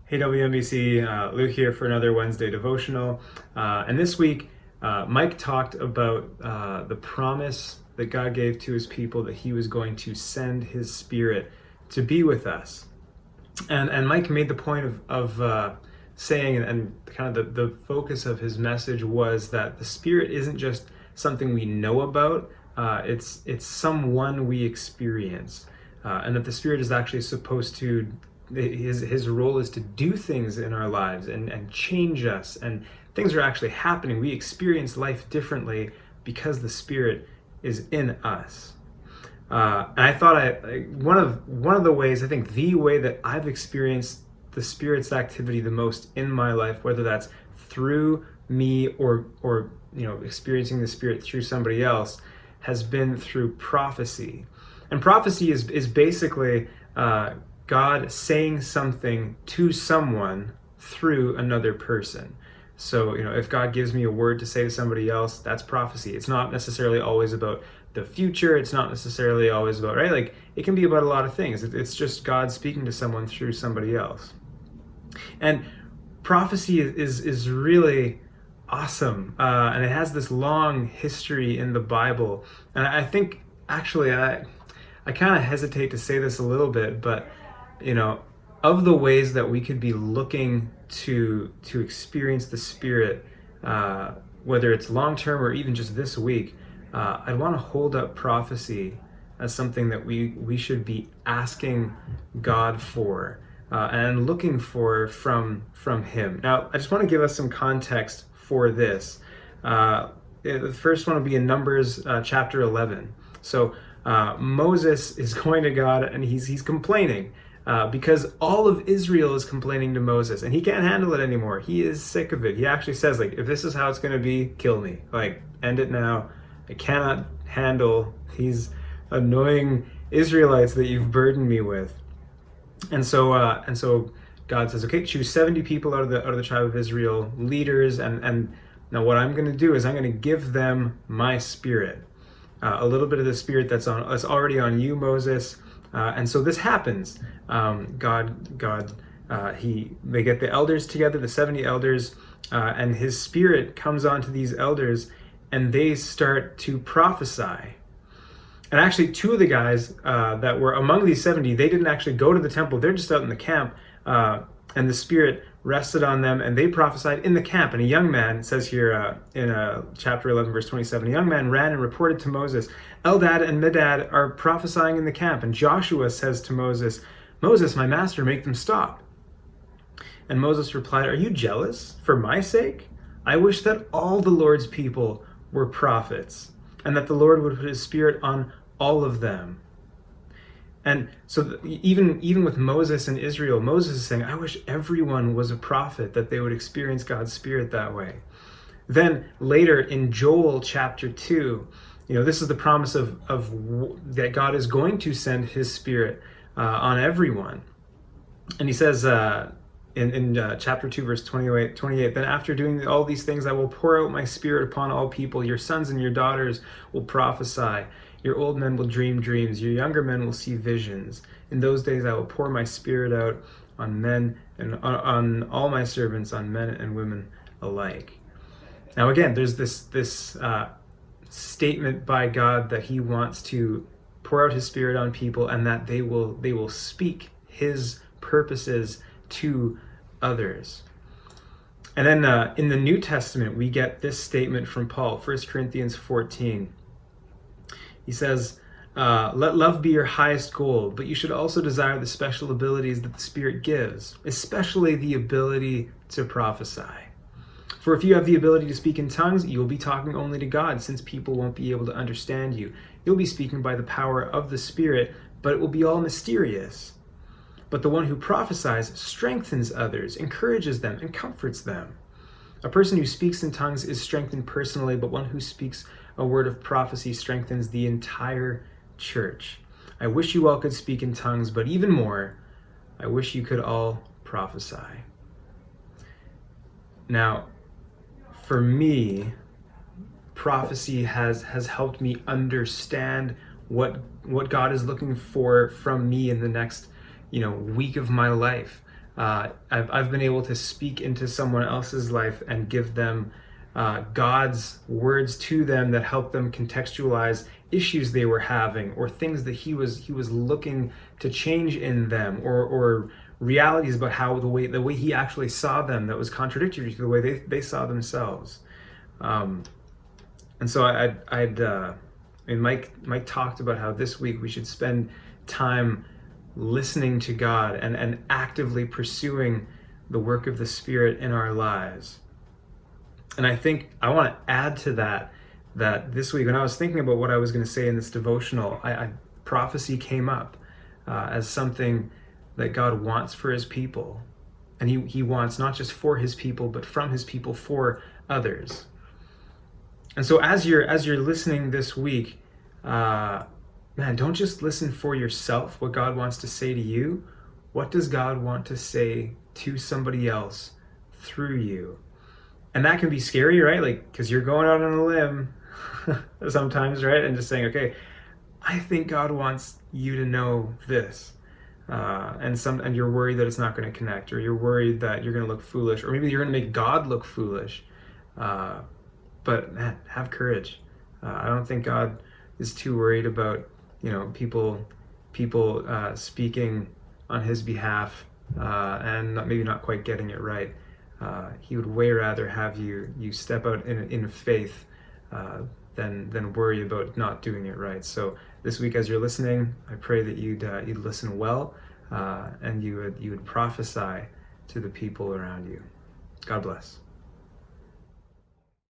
Hey WNBC, Luke here for another Wednesday devotional. And this week, Mike talked about the promise that God gave to his people that he was going to send his spirit to be with us. And Mike made the point of saying, and kind of the focus of his message was that the spirit isn't just something we know about, it's someone we experience. And that the spirit is actually supposed to his role is to do things in our lives and change us, and things are actually happening. We experience life differently because the Spirit is in us. And I thought one of the ways, I think the way that I've experienced the Spirit's activity the most in my life, whether that's through me or experiencing the Spirit through somebody else, has been through prophecy. And prophecy is basically God saying something to someone through another person. So, if God gives me a word to say to somebody else, that's prophecy. It's not necessarily always about the future. It's not necessarily always about, right? Like, it can be about a lot of things. It's just God speaking to someone through somebody else. And prophecy is really awesome. And it has this long history in the Bible. And I think, actually, I kind of hesitate to say this a little bit, but of the ways that we could be looking to experience the Spirit, whether it's long term or even just this week, I'd want to hold up prophecy as something that we should be asking God for and looking for from Him. Now, I just want to give us some context for this. The first one will be in Numbers chapter 11. So Moses is going to God and he's complaining. Because all of Israel is complaining to Moses, and he can't handle it anymore. He is sick of it. He actually says, if this is how it's going to be, kill me. End it now. I cannot handle these annoying Israelites that you've burdened me with. And so God says, okay, choose 70 people out of the tribe of Israel, leaders, and now what I'm going to do is I'm going to give them my spirit, a little bit of the spirit that's already on you, Moses. And so this happens. They get the elders together, the 70 elders, and his spirit comes onto these elders, and they start to prophesy. And actually, two of the guys that were among these 70, they didn't actually go to the temple. They're just out in the camp, and the spirit rested on them, and they prophesied in the camp. And a young man, it says here in chapter 11, verse 27, a young man ran and reported to Moses, Eldad and Medad are prophesying in the camp. And Joshua says to Moses, Moses, my master, make them stop. And Moses replied, are you jealous for my sake? I wish that all the Lord's people were prophets, and that the Lord would put his spirit on all of them. And so even with Moses and Israel, Moses is saying, I wish everyone was a prophet, that they would experience God's Spirit that way. Then later in Joel chapter 2, this is the promise of that God is going to send his Spirit on everyone. And he says in chapter 2, verse 28, then after doing all these things, I will pour out my Spirit upon all people. Your sons and your daughters will prophesy. Your old men will dream dreams. Your younger men will see visions. In those days I will pour my Spirit out on men and on all my servants, on men and women alike. Now again, there's this statement by God that he wants to pour out his Spirit on people, and that they will speak his purposes to others. And then in the New Testament, we get this statement from Paul, 1 Corinthians 14. He says, let love be your highest goal, but you should also desire the special abilities that the Spirit gives, especially the ability to prophesy. For if you have the ability to speak in tongues, you will be talking only to God, since people won't be able to understand you. You'll be speaking by the power of the Spirit, but it will be all mysterious. But the one who prophesies strengthens others, encourages them, and comforts them. A person who speaks in tongues is strengthened personally, but one who speaks a word of prophecy strengthens the entire church. I wish you all could speak in tongues, but even more, I wish you could all prophesy. Now, for me, prophecy has helped me understand what God is looking for from me in the next week of my life. I've been able to speak into someone else's life and give them God's words to them that help them contextualize issues they were having, or things that he was looking to change in them, or realities about how the way he actually saw them that was contradictory to the way they saw themselves. And so Mike talked about how this week we should spend time listening to God and actively pursuing the work of the Spirit in our lives. And I think I want to add to that this week, when I was thinking about what I was going to say in this devotional, prophecy came up as something that God wants for his people. And he wants not just for his people, but from his people for others. And so as you're listening this week, man, don't just listen for yourself, what God wants to say to you. What does God want to say to somebody else through you? And that can be scary, right? Like, because you're going out on a limb sometimes, right? And just saying, okay, I think God wants you to know this. And you're worried that it's not going to connect, or you're worried that you're going to look foolish, or maybe you're going to make God look foolish. But man, have courage. I don't think God is too worried about, people speaking on his behalf and maybe not quite getting it right. He would way rather have you step out in faith than worry about not doing it right. So this week, as you're listening, I pray that you'd listen well and you would prophesy to the people around you. God bless.